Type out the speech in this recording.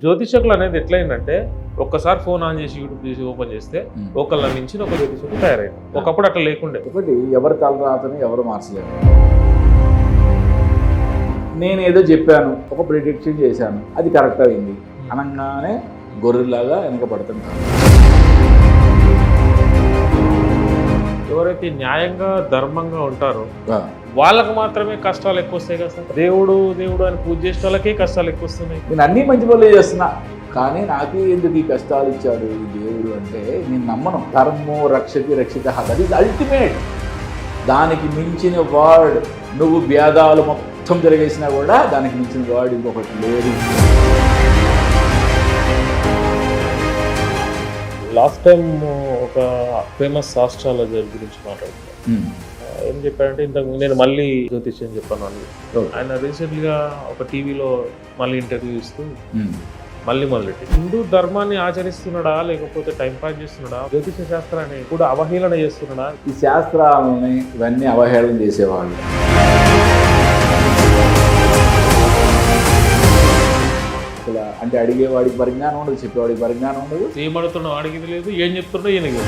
జ్యోతిషకులు అనేది ఎట్లయిందంటే ఒక్కసారి phone on చేసి యూట్యూబ్ చేసి ఓపెన్ చేస్తే ఒకళ్ళ నుంచి ఒక జ్యోతిషకుడు తయారైంది. ఒకప్పుడు అట్లా లేకుండే. ఒకటి ఎవరి తలరాతని ఎవరు మార్చలేరు. నేను ఏదో చెప్పాను, ఒక ప్రిడిక్షన్ చేశాను, అది కరెక్ట్ అయింది అనగానే గొర్రెలాగా వెనక పడుతుంటాను. ఎవరైతే న్యాయంగా ధర్మంగా ఉంటారో వాళ్ళకు మాత్రమే కష్టాలు ఎక్కువ వస్తాయి కదా సార్. దేవుడు దేవుడు అని పూజ చేసే వాళ్ళకే కష్టాలు ఎక్కువ వస్తున్నాయి. నేను అన్ని మంచి పనులు చేస్తున్నా, కానీ నాకు ఎందుకు ఈ కష్టాలు ఇచ్చాడు ఈ దేవుడు అంటే నేను నమ్మను. ధర్మో రక్షతి రక్షిత, దట్ ఈజ్ అల్టిమేట్. దానికి మించిన వర్డ్, నువ్వు భేదాలు మొత్తం జరిగేసినా కూడా దానికి మించిన వర్డ్ ఇంకొకటి లేదు. లాస్ట్ టైం ఒక ఫేమస్ ఆస్ట్రాలజర్ గురించి మాట్లాడుతున్నాను. ఏం చెప్పారంటే ఇంతకు నేను మళ్ళీ జ్యోతిష్యం చెప్పాను అని. ఆయన రీసెంట్గా ఒక టీవీలో మళ్ళీ ఇంటర్వ్యూ ఇస్తూ మళ్ళీ మొదలెట్టి హిందూ ధర్మాన్ని ఆచరిస్తున్నాడా లేకపోతే టైంపాస్ చేస్తున్నాడా, జ్యోతిష శాస్త్రాన్ని కూడా అవహేళన చేస్తున్నాడా? ఈ శాస్త్రాలని ఇవన్నీ అవహేళన చేసేవాళ్ళు. అసలు అంటే అడిగేవాడికి పరిజ్ఞానం ఉండదు, చెప్పేవాడికి పరిజ్ఞానం ఉండదు. ఏం అడుగుతున్నా వాడికి లేదు, ఏం చెప్తున్నా ఈయనకి.